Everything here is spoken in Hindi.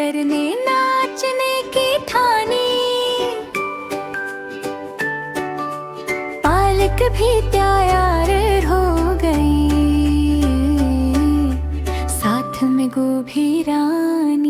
सागर ने नाचने की ठानी, पालक भी तैयार हो गई, साथ में गोभी रानी।